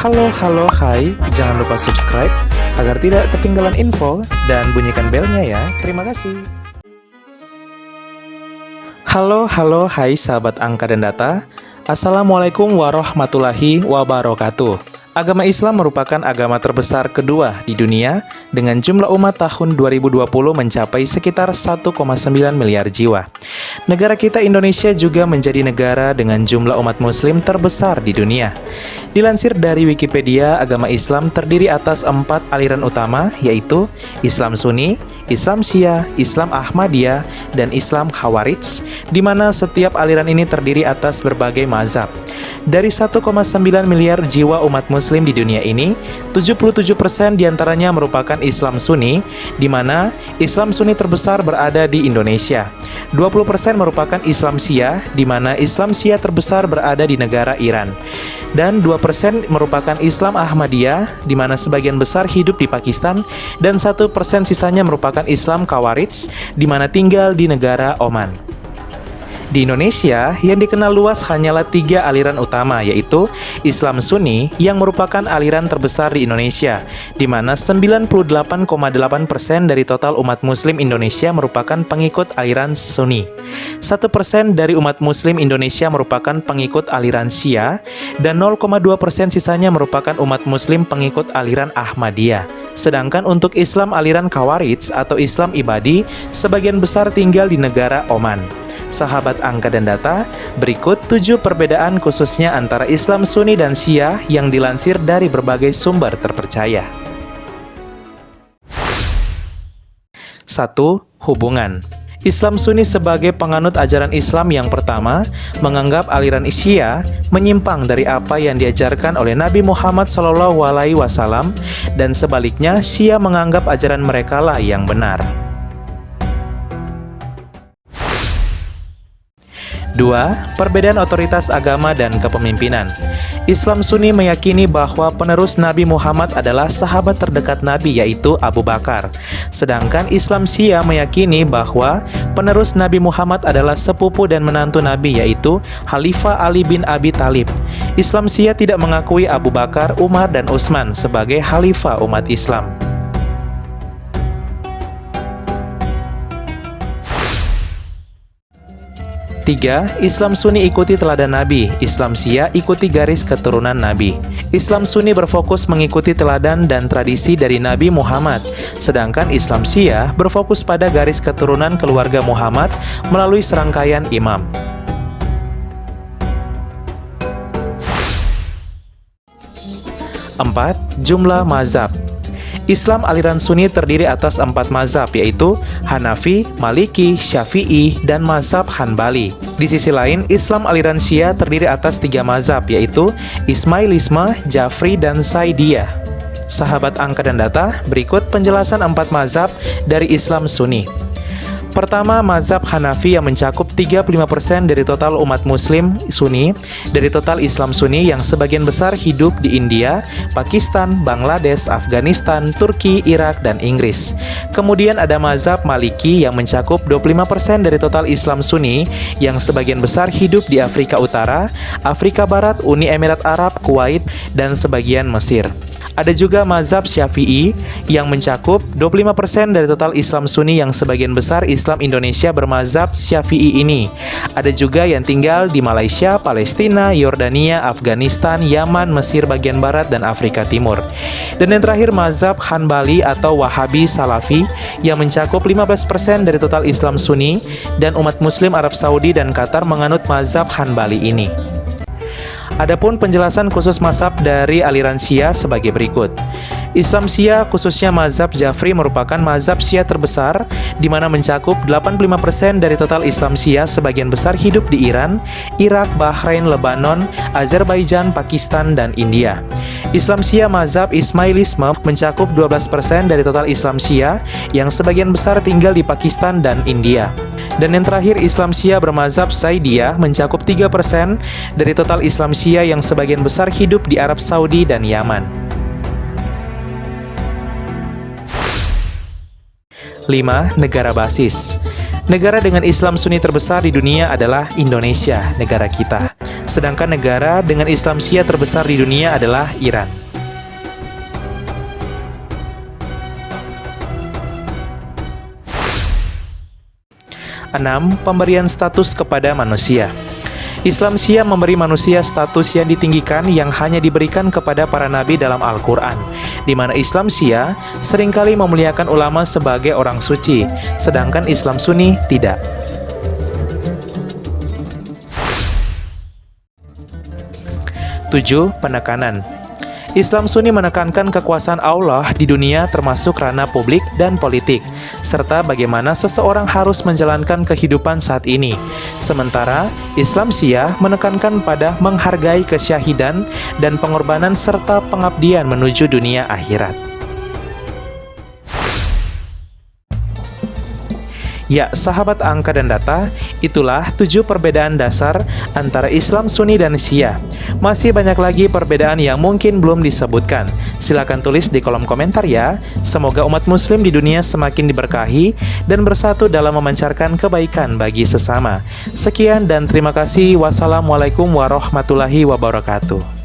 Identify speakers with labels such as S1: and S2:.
S1: Halo, hai. Jangan lupa subscribe agar tidak ketinggalan info dan bunyikan belnya ya. Terima kasih. Halo, hai sahabat angka dan data. Assalamualaikum warahmatullahi wabarakatuh. Agama Islam merupakan agama terbesar kedua di dunia dengan jumlah umat tahun 2020 mencapai sekitar 1,9 miliar jiwa. Negara kita Indonesia juga menjadi negara dengan jumlah umat muslim terbesar di dunia. Dilansir dari Wikipedia, agama Islam terdiri atas 4 aliran utama, yaitu Islam Sunni, Islam Syiah, Islam Ahmadiyah, dan Islam Khawarij, di mana setiap aliran ini terdiri atas berbagai mazhab. Dari 1,9 miliar jiwa umat muslim di dunia ini, 77% diantaranya merupakan Islam Sunni, di mana Islam Sunni terbesar berada di Indonesia. 20% merupakan Islam Syiah, di mana Islam Syiah terbesar berada di negara Iran. Dan 2% merupakan Islam Ahmadiyah, di mana sebagian besar hidup di Pakistan, dan 1% sisanya merupakan Islam Khawarij, di mana tinggal di negara Oman. Di Indonesia, yang dikenal luas hanyalah 3 aliran utama, yaitu Islam Sunni yang merupakan aliran terbesar di Indonesia, di mana 98,8% dari total umat muslim Indonesia merupakan pengikut aliran Sunni. 1% dari umat muslim Indonesia merupakan pengikut aliran Syiah, dan 0,2% sisanya merupakan umat muslim pengikut aliran Ahmadiyah. Sedangkan untuk Islam aliran Khawarij atau Islam Ibadi, sebagian besar tinggal di negara Oman. Sahabat angka dan data, berikut 7 perbedaan khususnya antara Islam Sunni dan Syiah yang dilansir dari berbagai sumber terpercaya. 1. Hubungan. Islam Sunni sebagai penganut ajaran Islam yang pertama menganggap aliran Syiah menyimpang dari apa yang diajarkan oleh Nabi Muhammad SAW, dan sebaliknya Syiah menganggap ajaran mereka lah yang benar. 2. Perbedaan otoritas agama dan kepemimpinan. Islam Sunni meyakini bahwa penerus Nabi Muhammad adalah sahabat terdekat Nabi, yaitu Abu Bakar. Sedangkan Islam Syiah meyakini bahwa penerus Nabi Muhammad adalah sepupu dan menantu Nabi, yaitu Khalifah Ali bin Abi Thalib. Islam Syiah tidak mengakui Abu Bakar, Umar, dan Utsman sebagai khalifah umat Islam. 3. Islam Sunni ikuti teladan Nabi, Islam Syiah ikuti garis keturunan Nabi. Islam Sunni berfokus mengikuti teladan dan tradisi dari Nabi Muhammad, sedangkan Islam Syiah berfokus pada garis keturunan keluarga Muhammad melalui serangkaian imam. 4. Jumlah mazhab. Islam aliran Sunni terdiri atas 4 mazhab, yaitu Hanafi, Maliki, Syafi'i, dan mazhab Hanbali. Di sisi lain, Islam aliran Syiah terdiri atas 3 mazhab, yaitu Ismailisme, Jafri, dan Saidiyah. Sahabat angka dan data, berikut penjelasan 4 mazhab dari Islam Sunni. Pertama, mazhab Hanafi yang mencakup 35% dari total umat muslim Sunni, dari total Islam Sunni yang sebagian besar hidup di India, Pakistan, Bangladesh, Afghanistan, Turki, Irak, dan Inggris. Kemudian ada mazhab Maliki yang mencakup 25% dari total Islam Sunni yang sebagian besar hidup di Afrika Utara, Afrika Barat, Uni Emirat Arab, Kuwait, dan sebagian Mesir. Ada juga mazhab Syafi'i yang mencakup 25% dari total Islam Sunni yang sebagian besar Islam Indonesia bermazhab Syafi'i ini. Ada juga yang tinggal di Malaysia, Palestina, Yordania, Afghanistan, Yaman, Mesir bagian barat, dan Afrika Timur. Dan yang terakhir mazhab Hanbali atau Wahabi Salafi yang mencakup 15% dari total Islam Sunni, dan umat muslim Arab Saudi dan Qatar menganut mazhab Hanbali ini. Adapun penjelasan khusus mazhab dari aliran Syiah sebagai berikut. Islam Syiah khususnya mazhab Jafri merupakan mazhab Syiah terbesar, di mana mencakup 85% dari total Islam Syiah sebagian besar hidup di Iran, Irak, Bahrain, Lebanon, Azerbaijan, Pakistan, dan India. Islam Syiah mazhab Ismailisme mencakup 12% dari total Islam Syiah yang sebagian besar tinggal di Pakistan dan India. Dan yang terakhir, Islam Syiah bermazhab Saidiyah mencakup 3% dari total Islam Syiah yang sebagian besar hidup di Arab Saudi dan Yaman. 5. Negara basis. Negara dengan Islam Sunni terbesar di dunia adalah Indonesia, negara kita. sedangkan negara dengan Islam Syiah terbesar di dunia adalah Iran. 6. Pemberian status kepada manusia. Islam Syiah memberi manusia status yang ditinggikan yang hanya diberikan kepada para nabi dalam Al-Quran, di mana Islam Syiah seringkali memuliakan ulama sebagai orang suci, sedangkan Islam Sunni tidak. 7. Penekanan. Islam Sunni menekankan kekuasaan Allah di dunia termasuk ranah publik dan politik, serta bagaimana seseorang harus menjalankan kehidupan saat ini. Sementara Islam Syiah menekankan pada menghargai kesyahidan dan pengorbanan serta pengabdian menuju dunia akhirat. Ya, sahabat angka dan data, itulah 7 perbedaan dasar antara Islam Sunni dan Syiah. Masih banyak lagi perbedaan yang mungkin belum disebutkan. Silakan tulis di kolom komentar ya. Semoga umat muslim di dunia semakin diberkahi dan bersatu dalam memancarkan kebaikan bagi sesama. Sekian dan terima kasih. Wassalamualaikum warahmatullahi wabarakatuh.